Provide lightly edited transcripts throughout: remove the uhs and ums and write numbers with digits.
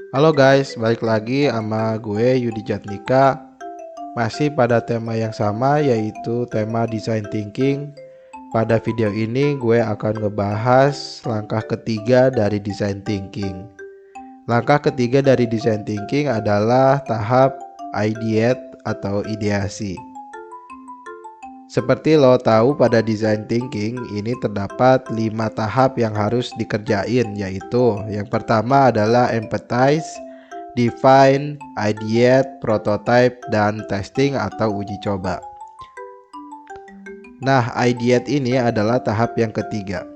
Halo guys, balik lagi sama gue Yudi Jatnika. Masih pada tema yang sama, yaitu tema design thinking. Pada video ini gue akan ngebahas langkah ketiga dari design thinking. Langkah ketiga dari design thinking adalah tahap ideate atau ideasi. Seperti lo tahu, pada design thinking ini terdapat 5 tahap yang harus dikerjain, yaitu yang pertama adalah empathize, define, ideate, prototype, dan testing atau uji coba. Nah, ideate ini adalah tahap yang ketiga.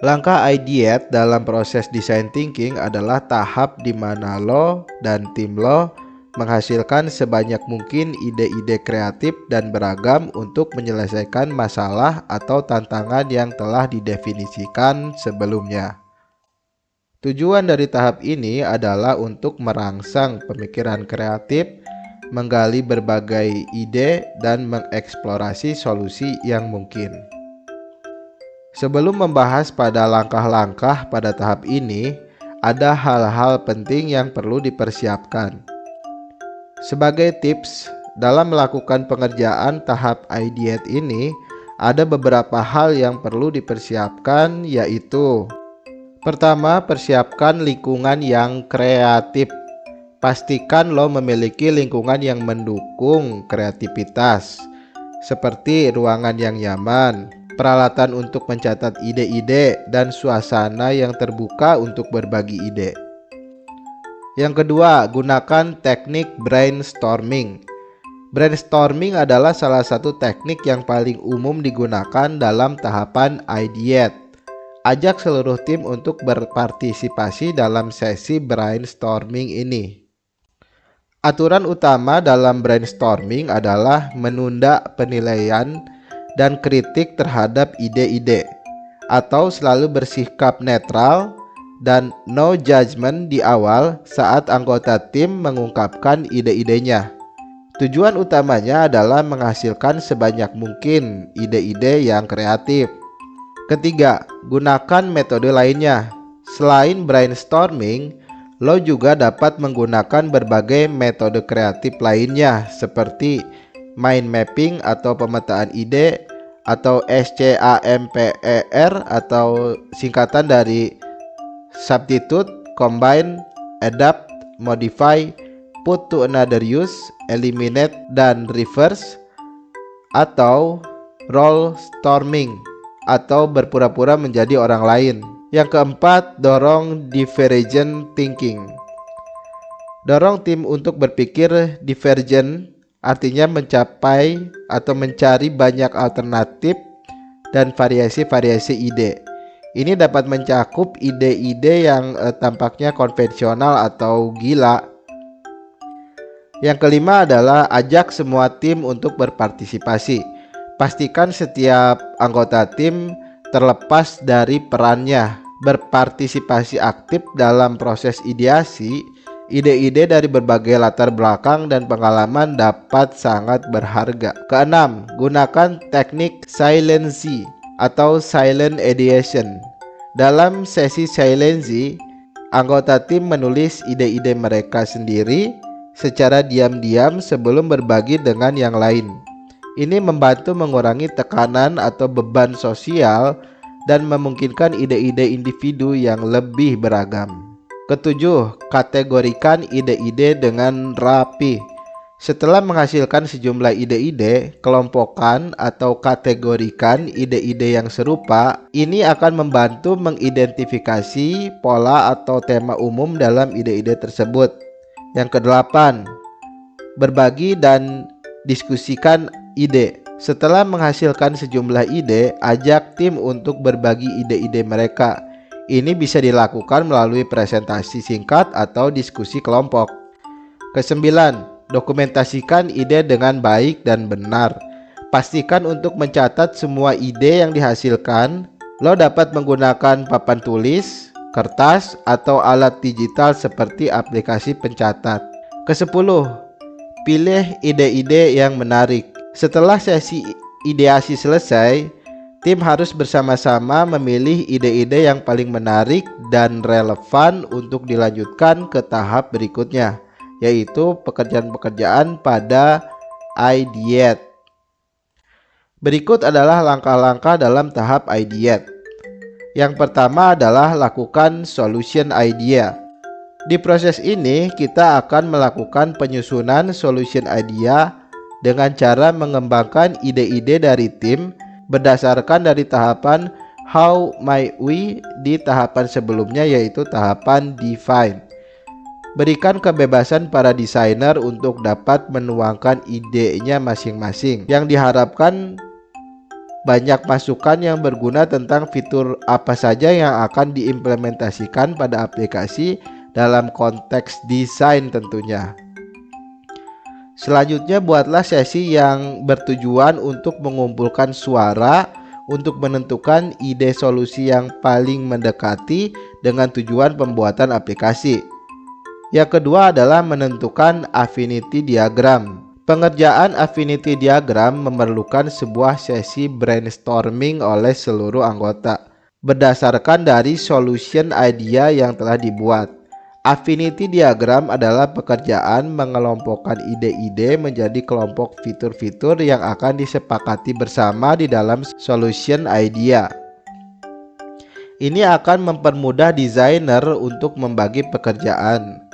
Langkah ideate dalam proses design thinking adalah tahap di mana lo dan tim lo menghasilkan sebanyak mungkin ide-ide kreatif dan beragam untuk menyelesaikan masalah atau tantangan yang telah didefinisikan sebelumnya. Tujuan dari tahap ini adalah untuk merangsang pemikiran kreatif, menggali berbagai ide, dan mengeksplorasi solusi yang mungkin. Sebelum membahas pada langkah-langkah pada tahap ini, ada hal-hal penting yang perlu dipersiapkan. Sebagai tips, dalam melakukan pengerjaan tahap ideate ini, ada beberapa hal yang perlu dipersiapkan, yaitu: pertama, persiapkan lingkungan yang kreatif. Pastikan lo memiliki lingkungan yang mendukung kreativitas, seperti ruangan yang nyaman, peralatan untuk mencatat ide-ide, dan suasana yang terbuka untuk berbagi ide. Yang kedua, gunakan teknik brainstorming. Brainstorming adalah salah satu teknik yang paling umum digunakan dalam tahapan ideate. Ajak seluruh tim untuk berpartisipasi dalam sesi brainstorming ini. Aturan utama dalam brainstorming adalah menunda penilaian dan kritik terhadap ide-ide, atau selalu bersikap netral dan no judgment di awal saat anggota tim mengungkapkan ide-idenya. Tujuan utamanya adalah menghasilkan sebanyak mungkin ide-ide yang kreatif. Ketiga, gunakan metode lainnya. Selain brainstorming, lo juga dapat menggunakan berbagai metode kreatif lainnya seperti mind mapping atau pemetaan ide, atau SCAMPER atau singkatan dari substitute, combine, adapt, modify, put to another use, eliminate, dan reverse, atau role storming atau berpura-pura menjadi orang lain. Yang keempat, dorong divergent thinking. Dorong tim untuk berpikir divergent, artinya mencapai atau mencari banyak alternatif dan variasi-variasi ide. Ini dapat mencakup ide-ide yang tampaknya konvensional atau gila. Yang kelima adalah ajak semua tim untuk berpartisipasi. Pastikan setiap anggota tim, terlepas dari perannya, berpartisipasi aktif dalam proses ideasi. Ide-ide dari berbagai latar belakang dan pengalaman dapat sangat berharga. Keenam, gunakan teknik silency atau silent ideation. Dalam sesi silency, anggota tim menulis ide-ide mereka sendiri secara diam-diam sebelum berbagi dengan yang lain. Ini membantu mengurangi tekanan atau beban sosial dan memungkinkan ide-ide individu yang lebih beragam. Ketujuh, kategorikan ide-ide dengan rapi. Setelah menghasilkan sejumlah ide-ide, kelompokkan atau kategorikan ide-ide yang serupa. Ini akan membantu mengidentifikasi pola atau tema umum dalam ide-ide tersebut. Yang kedelapan, berbagi dan diskusikan ide. Setelah menghasilkan sejumlah ide, ajak tim untuk berbagi ide-ide mereka. Ini bisa dilakukan melalui presentasi singkat atau diskusi kelompok. Kesembilan, dokumentasikan ide dengan baik dan benar. Pastikan untuk mencatat semua ide yang dihasilkan. Lo dapat menggunakan papan tulis, kertas, atau alat digital seperti aplikasi pencatat. Kesepuluh, pilih ide-ide yang menarik. Setelah sesi ideasi selesai, Tim harus bersama-sama memilih ide-ide yang paling menarik dan relevan untuk dilanjutkan ke tahap berikutnya, yaitu pekerjaan-pekerjaan pada ideate. Berikut adalah langkah-langkah dalam tahap ideate. Yang pertama adalah lakukan solution idea. Di proses ini kita akan melakukan penyusunan solution idea dengan cara mengembangkan ide-ide dari tim berdasarkan dari tahapan how might we di tahapan sebelumnya, yaitu tahapan define. Berikan kebebasan para desainer untuk dapat menuangkan idenya masing-masing. Yang diharapkan banyak masukan yang berguna tentang fitur apa saja yang akan diimplementasikan pada aplikasi dalam konteks desain tentunya. Selanjutnya, buatlah sesi yang bertujuan untuk mengumpulkan suara untuk menentukan ide solusi yang paling mendekati dengan tujuan pembuatan aplikasi. Yang kedua adalah menentukan affinity diagram. Pengerjaan affinity diagram memerlukan sebuah sesi brainstorming oleh seluruh anggota berdasarkan dari solution idea yang telah dibuat. Affinity diagram adalah pekerjaan mengelompokkan ide-ide menjadi kelompok fitur-fitur yang akan disepakati bersama di dalam solution idea. Ini akan mempermudah desainer untuk membagi pekerjaan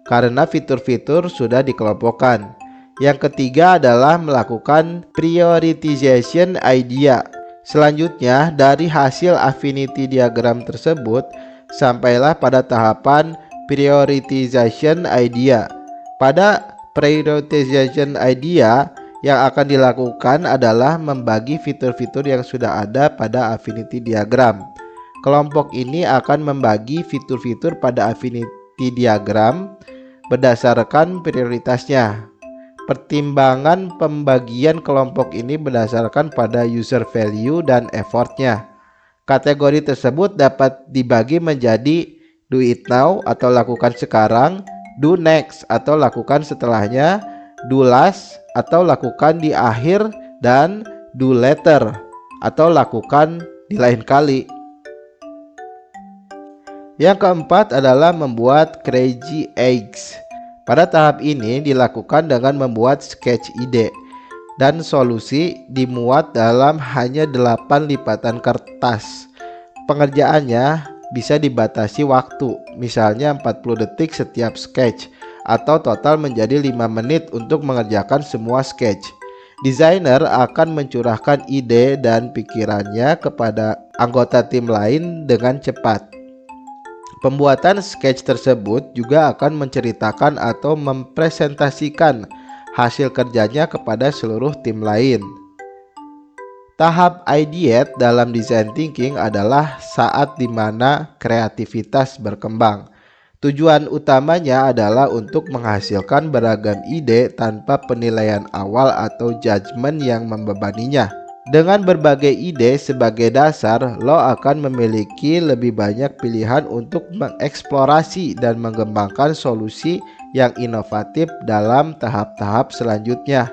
karena fitur-fitur sudah dikelompokkan. Yang ketiga adalah melakukan prioritization idea. Selanjutnya, dari hasil affinity diagram tersebut, sampailah pada tahapan prioritization idea. Pada prioritization idea, yang akan dilakukan adalah membagi fitur-fitur yang sudah ada pada affinity diagram. Kelompok ini akan membagi fitur-fitur pada affinity diagram berdasarkan prioritasnya. Pertimbangan pembagian kelompok ini berdasarkan pada user value dan effortnya. Kategori tersebut dapat dibagi menjadi do it now atau lakukan sekarang, do next atau lakukan setelahnya, do last atau lakukan di akhir, dan do later atau lakukan di lain kali. Yang keempat adalah membuat crazy eggs. Pada tahap ini dilakukan dengan membuat sketch ide dan solusi dimuat dalam hanya 8 lipatan kertas. Pengerjaannya bisa dibatasi waktu, misalnya 40 detik setiap sketch, atau total menjadi 5 menit untuk mengerjakan semua sketch. Desainer akan mencurahkan ide dan pikirannya kepada anggota tim lain dengan cepat. Pembuatan sketch tersebut juga akan menceritakan atau mempresentasikan hasil kerjanya kepada seluruh tim lain. Tahap ideate dalam design thinking adalah saat di mana kreativitas berkembang. Tujuan utamanya adalah untuk menghasilkan beragam ide tanpa penilaian awal atau judgement yang membebaninya. Dengan berbagai ide sebagai dasar, lo akan memiliki lebih banyak pilihan untuk mengeksplorasi dan mengembangkan solusi yang inovatif dalam tahap-tahap selanjutnya.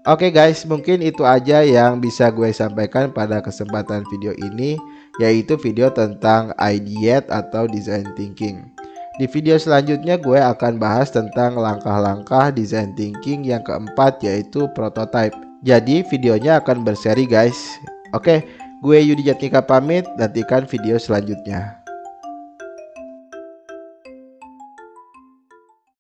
Oke guys, mungkin itu aja yang bisa gue sampaikan pada kesempatan video ini, yaitu video tentang ideate atau design thinking. Di video selanjutnya gue akan bahas tentang langkah-langkah design thinking yang keempat, yaitu prototype. Jadi videonya akan berseri guys. Oke, gue Yudi Jatnika pamit, nantikan video selanjutnya.